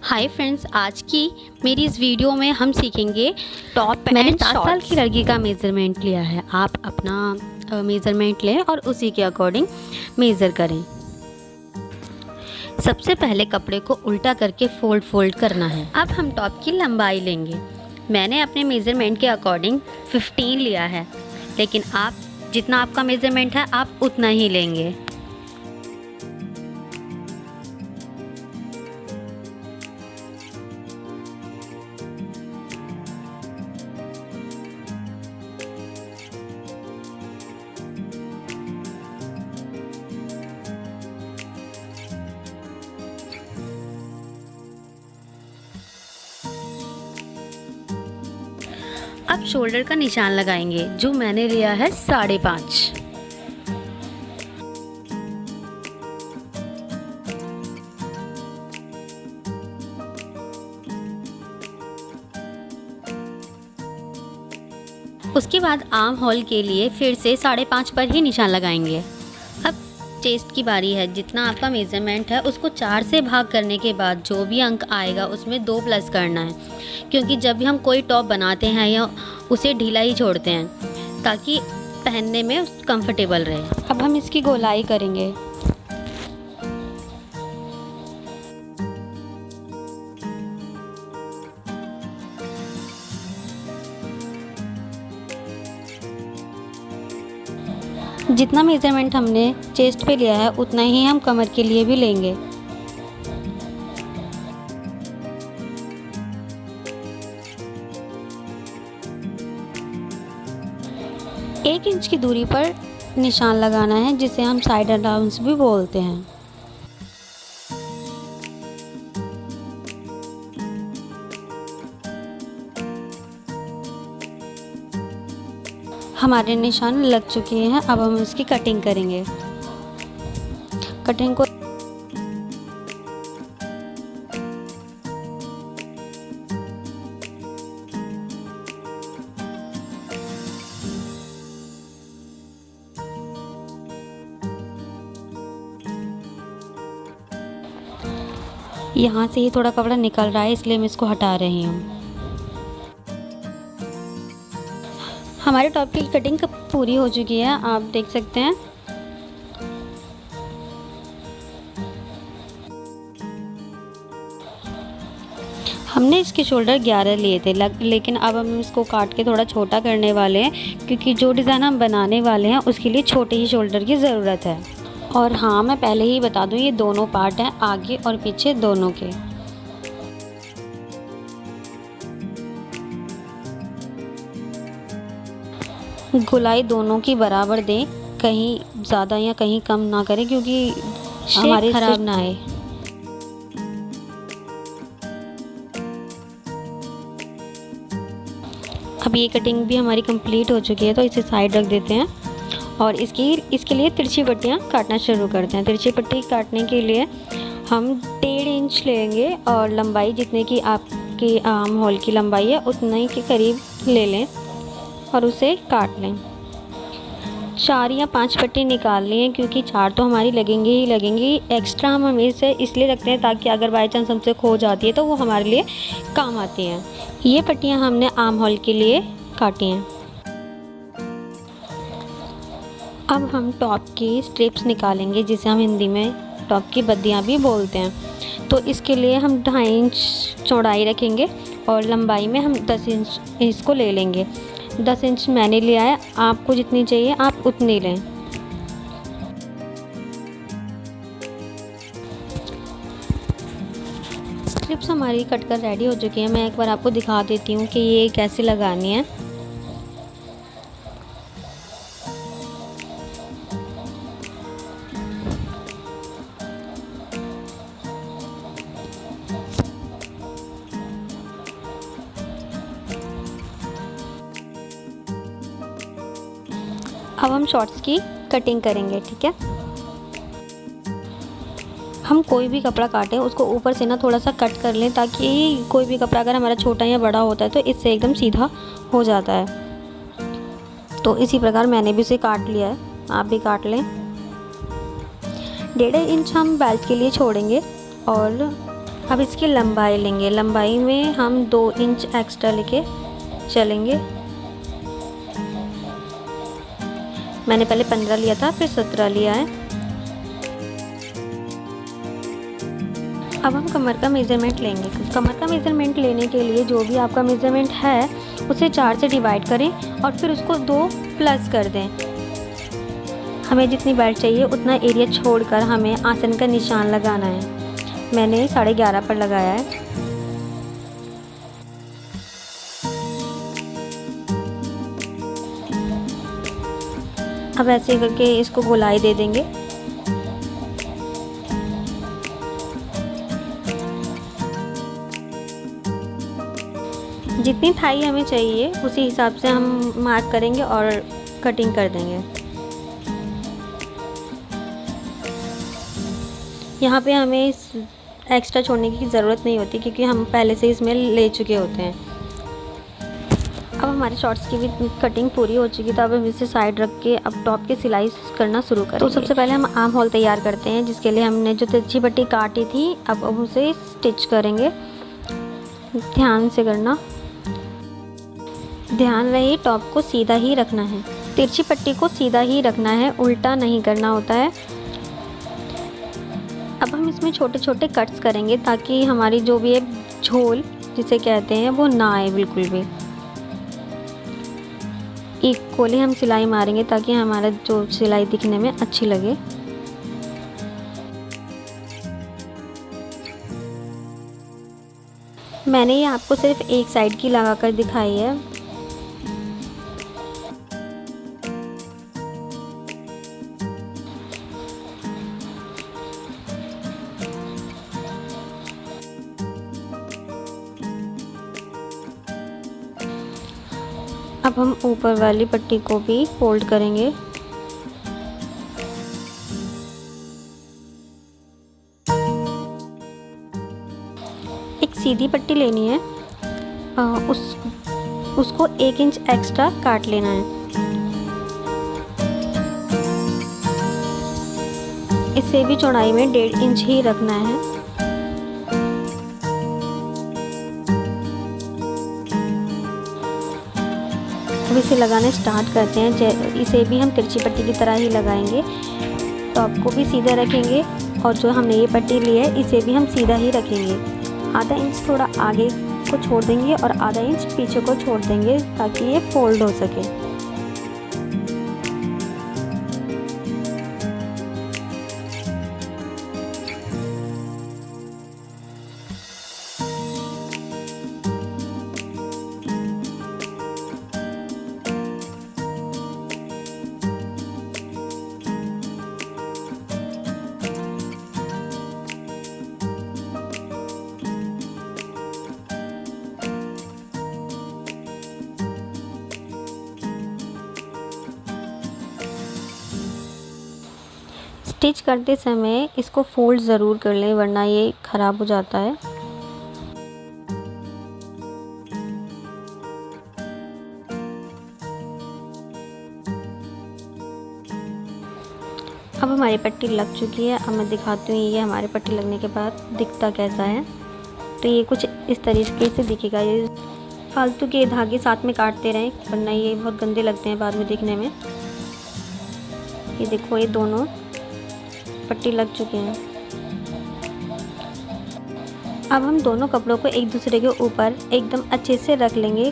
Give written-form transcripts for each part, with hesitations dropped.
Hi friends, आज की मेरी इस वीडियो में हम सीखेंगे टॉप मैंने 7 साल की लड़की का मेज़रमेंट लिया है। आप अपना मेज़रमेंट लें और उसी के अकॉर्डिंग मेज़र करें। सबसे पहले कपड़े को उल्टा करके फोल्ड करना है। अब हम टॉप की लंबाई लेंगे। मैंने अपने मेज़रमेंट के अकॉर्डिंग 15 लिया है, लेकिन आप जितना आपका मेज़रमेंट है आप उतना ही लेंगे। अब शोल्डर का निशान लगाएंगे, जो मैंने लिया है 5.5। उसके बाद आर्म होल के लिए फिर से 5.5 पर ही निशान लगाएंगे। अब चेस्ट की बारी है। जितना आपका मेज़रमेंट है उसको 4 से भाग करने के बाद जो भी अंक आएगा उसमें 2 प्लस करना है, क्योंकि जब भी हम कोई टॉप बनाते हैं या उसे ढीला ही छोड़ते हैं ताकि पहनने में कंफर्टेबल रहे। अब हम इसकी गोलाई करेंगे। जितना मेज़रमेंट हमने चेस्ट पे लिया है उतना ही हम कमर के लिए भी लेंगे। एक इंच की दूरी पर निशान लगाना है, जिसे हम साइड अराउंड्स भी बोलते हैं। हमारे निशान लग चुके हैं। अब हम इसकी कटिंग करेंगे। कटिंग को यहाँ से ही थोड़ा कपड़ा निकल रहा है, इसलिए मैं इसको हटा रही हूँ। हमारे टॉप की कटिंग पूरी हो चुकी है, आप देख सकते हैं। हमने इसके शोल्डर 11 लिए थे, लेकिन अब हम इसको काट के थोड़ा छोटा करने वाले हैं, क्योंकि जो डिज़ाइन हम बनाने वाले हैं उसके लिए छोटे ही शोल्डर की ज़रूरत है। और हाँ, मैं पहले ही बता दूँ, ये दोनों पार्ट हैं, आगे और पीछे दोनों के। गोलाई दोनों की बराबर दें, कहीं ज़्यादा या कहीं कम ना करें, क्योंकि हमारे ख़राब ना आए। अब ये कटिंग भी हमारी कंप्लीट हो चुकी है, तो इसे साइड रख देते हैं और इसके लिए तिरछी पट्टियाँ काटना शुरू करते हैं। तिरछी पट्टी काटने के लिए हम 1.5 इंच लेंगे और लंबाई जितने की आपकी आर्म होल की लंबाई है उतने के करीब ले लें और उसे काट लें। 4 या 5 पट्टी निकाल लें, क्योंकि 4 तो हमारी लगेंगी ही लगेंगी। एक्स्ट्रा हम हमेशा इसलिए रखते हैं ताकि अगर बाई चांस हमसे खो जाती है तो वो हमारे लिए काम आती हैं। ये पट्टियाँ हमने आर्म होल के लिए काटी हैं। अब हम टॉप की स्ट्रिप्स निकालेंगे, जिसे हम हिंदी में टॉप की बद्दियाँ भी बोलते हैं। तो इसके लिए हम 2.5 इंच चौड़ाई रखेंगे और लंबाई में हम 10 इंच इसको ले लेंगे। 10 इंच मैंने लिया है, आपको जितनी चाहिए आप उतनी लें। स्ट्रिप्स हमारी कटकर रेडी हो चुकी है। मैं एक बार आपको दिखा देती हूँ कि ये कैसे लगानी है। अब हम शॉर्ट्स की कटिंग करेंगे, ठीक है। हम कोई भी कपड़ा काटें उसको ऊपर से ना थोड़ा सा कट कर लें, ताकि कोई भी कपड़ा अगर हमारा छोटा या बड़ा होता है तो इससे एकदम सीधा हो जाता है। तो इसी प्रकार मैंने भी इसे काट लिया है, आप भी काट लें। 1.5 इंच हम बेल्ट के लिए छोड़ेंगे और अब इसकी लंबाई लेंगे, लंबाई में हम 2 इंच एक्स्ट्रा लेके चलेंगे। मैंने पहले 15 लिया था, फिर 17 लिया है। अब हम कमर का मेज़रमेंट लेंगे। कमर का मेज़रमेंट लेने के लिए जो भी आपका मेज़रमेंट है उसे 4 से डिवाइड करें और फिर उसको 2 प्लस कर दें। हमें जितनी बेल्ट चाहिए उतना एरिया छोड़कर हमें आसन का निशान लगाना है। मैंने 11.5 पर लगाया है। अब ऐसे करके इसको गोलाई दे देंगे। जितनी थाई हमें चाहिए उसी हिसाब से हम मार्क करेंगे और कटिंग कर देंगे। यहाँ पे हमें एक्स्ट्रा छोड़ने की ज़रूरत नहीं होती क्योंकि हम पहले से इसमें ले चुके होते हैं। अब हमारे शॉर्ट्स की भी कटिंग पूरी हो चुकी है, तो अब हम इसे साइड रख के अब टॉप की सिलाई करना शुरू करेंगे। तो सबसे पहले हम आर्म होल तैयार करते हैं, जिसके लिए हमने जो तिरछी पट्टी काटी थी अब उसे स्टिच करेंगे। ध्यान से करना, ध्यान रहे टॉप को सीधा ही रखना है, तिरछी पट्टी को सीधा ही रखना है, उल्टा नहीं करना होता है। अब हम इसमें छोटे छोटे कट्स करेंगे ताकि हमारी जो भी है झोल जिसे कहते हैं वो ना आए बिल्कुल भी। इक्वली हम सिलाई मारेंगे ताकि हमारा जो सिलाई दिखने में अच्छी लगे। मैंने ये आपको सिर्फ एक साइड की लगाकर दिखाई है। अब हम ऊपर वाली पट्टी को भी फोल्ड करेंगे। एक सीधी पट्टी लेनी है, उसको 1 इंच एक्स्ट्रा काट लेना है। इसे भी चौड़ाई में 1.5 इंच ही रखना है। अब इसे लगाने स्टार्ट करते हैं। इसे भी हम तिरछी पट्टी की तरह ही लगाएंगे। टॉप को भी सीधा रखेंगे और जो हमने ये पट्टी ली है इसे भी हम सीधा ही रखेंगे। आधा इंच थोड़ा आगे को छोड़ देंगे और आधा इंच पीछे को छोड़ देंगे ताकि ये फोल्ड हो सके। स्टिच करते समय इसको फोल्ड ज़रूर कर लें वरना ये ख़राब हो जाता है। अब हमारी पट्टी लग चुकी है। अब मैं दिखाती हूँ ये हमारी पट्टी लगने के बाद दिखता कैसा है। तो ये कुछ इस तरीके से दिखेगा। ये फालतू के धागे साथ में काटते रहें वरना ये बहुत गंदे लगते हैं बाद में दिखने में। ये देखो ये दोनों पट्टी लग चुकी हैं। अब हम दोनों कपड़ों को एक दूसरे के ऊपर एकदम अच्छे से रख लेंगे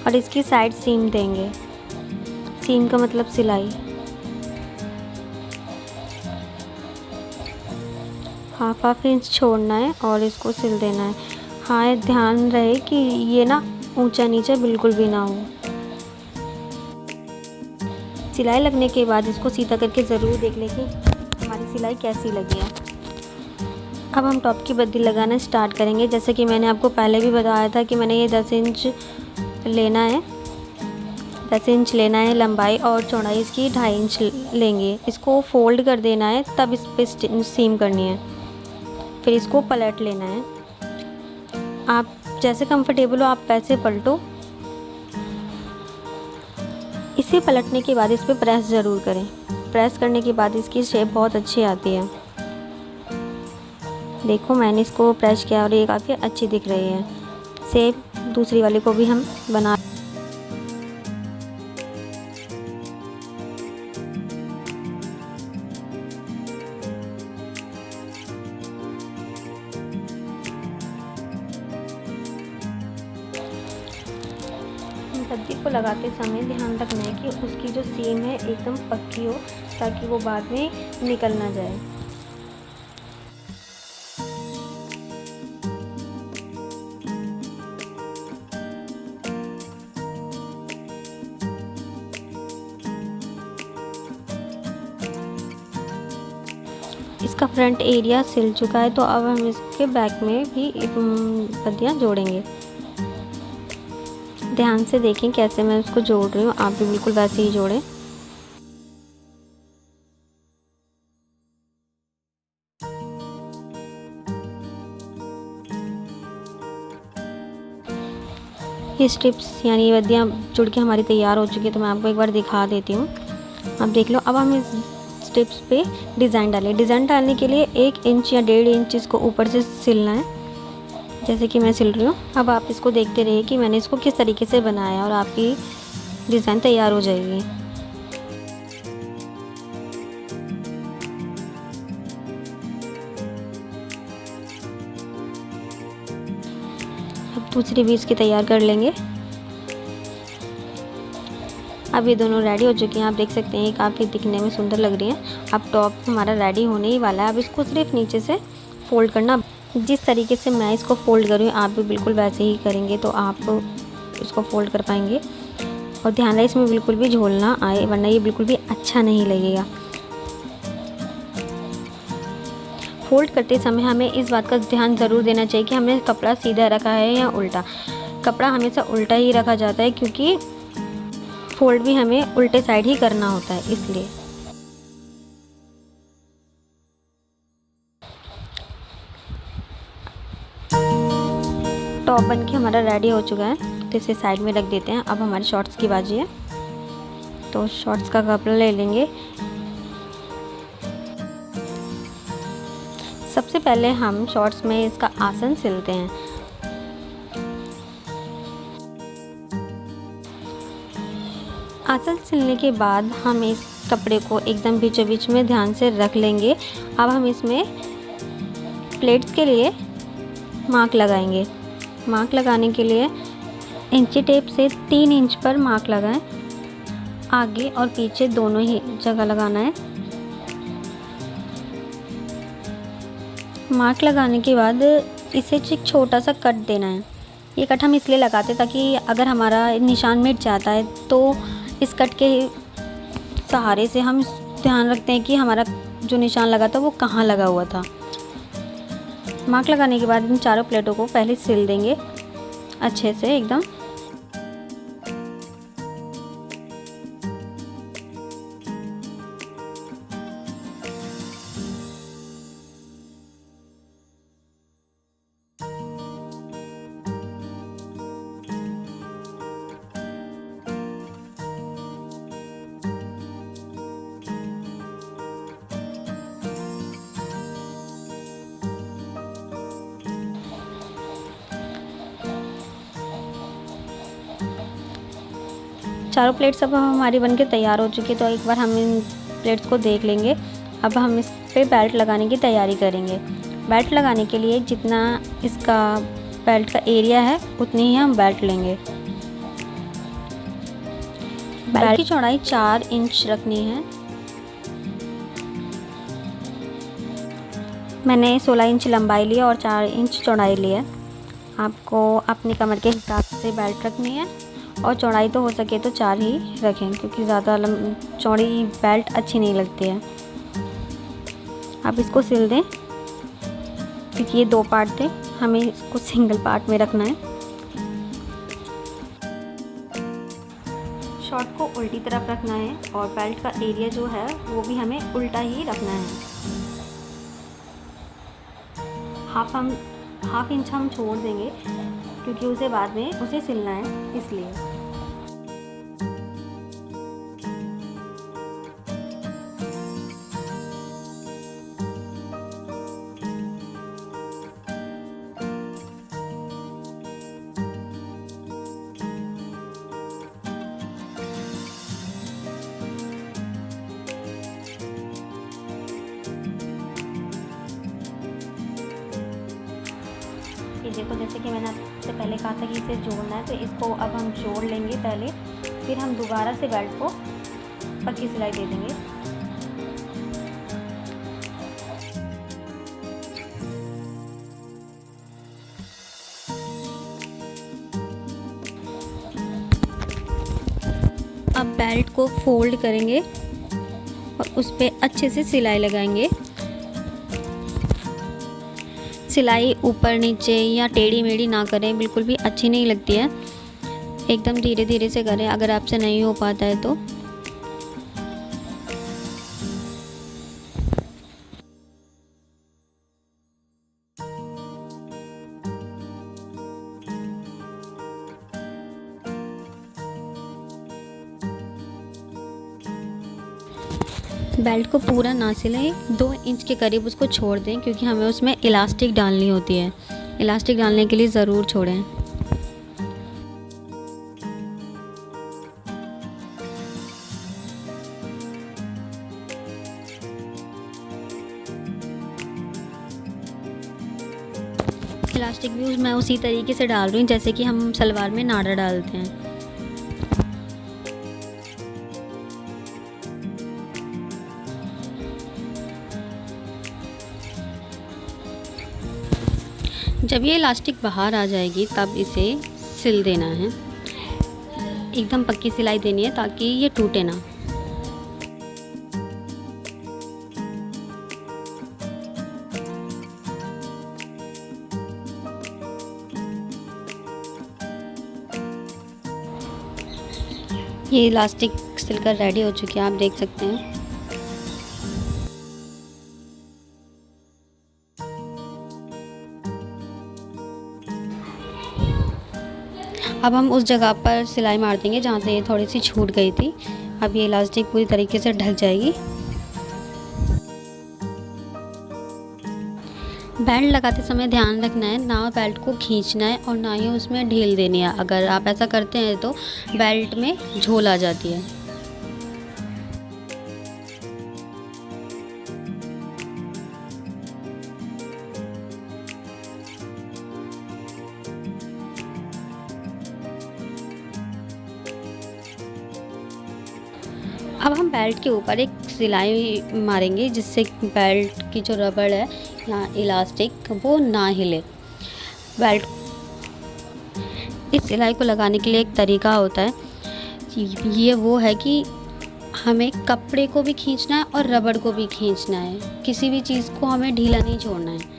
और इसकी साइड सीम देंगे। सीम का मतलब सिलाई। हाफ इंच छोड़ना है और इसको सिल देना है। हाँ, ध्यान रहे कि ये ना ऊंचा नीचा बिल्कुल भी ना हो। सिलाई लगने के बाद इसको सीधा करके ज़रूर देख लें कि हमारी सिलाई कैसी लगी है। अब हम टॉप की बद्दी लगाना स्टार्ट करेंगे। जैसे कि मैंने आपको पहले भी बताया था कि मैंने ये 10 इंच लेना है। 10 इंच लेना है लंबाई और चौड़ाई इसकी 2.5 इंच लेंगे। इसको फोल्ड कर देना है तब इस पर सीम करनी है। फिर इसको पलट लेना है। आप जैसे कंफर्टेबल हो आप वैसे पलटो। इसे पलटने के बाद इस पर प्रेस ज़रूर करें। प्रेस करने के बाद इसकी शेप बहुत अच्छी आती है। देखो मैंने इसको प्रेस किया और ये काफ़ी अच्छी दिख रही है। सेम दूसरी वाली को भी हम बना सब्जी को लगाते समय ध्यान रखना है कि उसकी जो सीम है एकदम पक्की हो, ताकि वो बाद में निकल ना जाए। इसका फ्रंट एरिया सिल चुका है, तो अब हम इसके बैक में भी पत्तियाँ जोड़ेंगे। ध्यान से देखें कैसे मैं उसको जोड़ रही हूँ, आप भी बिल्कुल वैसे ही जोड़ें। ये स्ट्रिप्स यानी बत्तियाँ जुड़ के हमारी तैयार हो चुकी है, तो मैं आपको एक बार दिखा देती हूँ। आप देख लो। अब हम इस स्ट्रिप्स पे डिज़ाइन डालें। डिज़ाइन डालने के लिए 1 इंच या 1.5 इंच इसको ऊपर से सिलना है, जैसे कि मैं सिल रही हूँ। अब आप इसको देखते रहिए कि मैंने इसको किस तरीके से बनाया और आपकी डिज़ाइन तैयार हो जाएगी। अब दूसरी भी इसकी तैयार कर लेंगे। अब ये दोनों रेडी हो चुकी हैं। आप देख सकते हैं ये काफ़ी दिखने में सुंदर लग रही है। अब टॉप हमारा रेडी होने ही वाला है। अब इसको सिर्फ नीचे से फोल्ड करना। जिस तरीके से मैं इसको फोल्ड कर रही हूँ आप भी बिल्कुल वैसे ही करेंगे तो आप इसको फोल्ड कर पाएंगे। और ध्यान रहे इसमें बिल्कुल भी झोल ना आए, वरना ये बिल्कुल भी अच्छा नहीं लगेगा। फोल्ड करते समय हमें इस बात का ध्यान ज़रूर देना चाहिए कि हमने कपड़ा सीधा रखा है या उल्टा। कपड़ा हमेशा उल्टा ही रखा जाता है, क्योंकि फोल्ड भी हमें उल्टे साइड ही करना होता है, इसलिए। टॉप बनके हमारा रेडी हो चुका है, तो इसे साइड में रख देते हैं। अब हमारे शॉर्ट्स की बाजी है, तो शॉर्ट्स का कपड़ा ले लेंगे। सबसे पहले हम शॉर्ट्स में इसका आसन सिलते हैं। आसन सिलने के बाद हम इस कपड़े को एकदम बीचों बीच में ध्यान से रख लेंगे। अब हम इसमें प्लेट्स के लिए मार्क लगाएंगे। मार्क लगाने के लिए इंची टेप से 3 इंच पर मार्क लगाएं। आगे और पीछे दोनों ही जगह लगाना है। मार्क लगाने के बाद इसे एक छोटा सा कट देना है। ये कट हम इसलिए लगाते हैं ताकि अगर हमारा निशान मिट जाता है तो इस कट के सहारे से हम ध्यान रखते हैं कि हमारा जो निशान लगा था वो कहाँ लगा हुआ था। मार्क लगाने के बाद इन चारों प्लेटों को पहले सिल देंगे अच्छे से एकदम। चारों प्लेट्स अब हमारी बनके तैयार हो चुकी है, तो एक बार हम इन प्लेट्स को देख लेंगे। अब हम इस पे बेल्ट लगाने की तैयारी करेंगे। बेल्ट लगाने के लिए जितना इसका बेल्ट का एरिया है उतनी ही हम बेल्ट लेंगे। बेल्ट की चौड़ाई 4 इंच रखनी है। मैंने 16 इंच लंबाई ली और 4 इंच चौड़ाई ली है। आपको अपनी कमर के हिसाब से बेल्ट रखनी है और चौड़ाई तो हो सके तो 4 ही रखें, क्योंकि ज़्यादा चौड़ी बेल्ट अच्छी नहीं लगती है। आप इसको सिल दें, क्योंकि ये 2 पार्ट थे, हमें इसको सिंगल पार्ट में रखना है। शॉर्ट को उल्टी तरफ रखना है और बेल्ट का एरिया जो है वो भी हमें उल्टा ही रखना है। हाफ इंच हम छोड़ देंगे, क्योंकि उसे बाद में उसे सिलना है, इसलिए। देखो जैसे कि मैंने आपसे पहले कहा था कि इसे जोड़ना है, तो इसको अब हम जोड़ लेंगे पहले, फिर हम दोबारा से बेल्ट को पक्की सिलाई दे देंगे। अब बेल्ट को फोल्ड करेंगे और उस पर अच्छे से सिलाई लगाएंगे। सिलाई ऊपर नीचे या टेढ़ी मेढ़ी ना करें, बिल्कुल भी अच्छी नहीं लगती है। एकदम धीरे धीरे से करें अगर आपसे नहीं हो पाता है तो। बेल्ट को पूरा ना सिलें, 2 इंच के करीब उसको छोड़ दें, क्योंकि हमें उसमें इलास्टिक डालनी होती है। इलास्टिक डालने के लिए ज़रूर छोड़ें। इलास्टिक भी मैं उसी तरीके से डाल रही हूँ जैसे कि हम सलवार में नाड़ा डालते हैं। जब ये इलास्टिक बाहर आ जाएगी तब इसे सिल देना है। एकदम पक्की सिलाई देनी है ताकि ये टूटे ना। ये इलास्टिक सिलकर रेडी हो चुकी है, आप देख सकते हैं। अब हम उस जगह पर सिलाई मार देंगे जहाँ से ये थोड़ी सी छूट गई थी। अब ये इलास्टिक पूरी तरीके से ढक जाएगी। बेल्ट लगाते समय ध्यान रखना है, ना बेल्ट को खींचना है और ना ही उसमें ढील देनी है। अगर आप ऐसा करते हैं तो बेल्ट में झोल आ जाती है। अब हम बेल्ट के ऊपर एक सिलाई मारेंगे जिससे बेल्ट की जो रबड़ है या इलास्टिक वो ना हिले। बेल्ट इस सिलाई को लगाने के लिए एक तरीका होता है, ये वो है कि हमें कपड़े को भी खींचना है और रबड़ को भी खींचना है। किसी भी चीज़ को हमें ढीला नहीं छोड़ना है।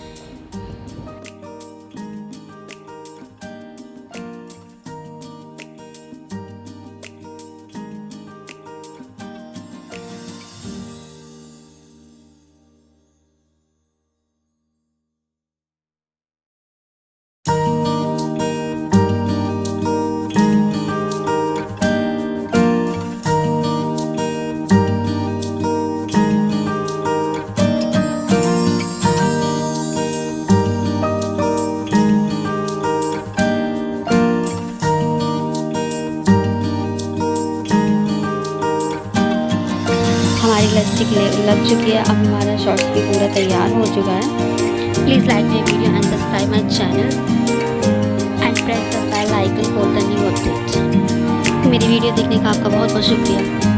हमारी इलास्टिक लग चुकी है। अब हमारा शॉर्ट्स भी पूरा तैयार हो चुका है। Please like my video and subscribe my channel and press the bell icon for the new update. मेरी वीडियो देखने का आपका बहुत बहुत शुक्रिया।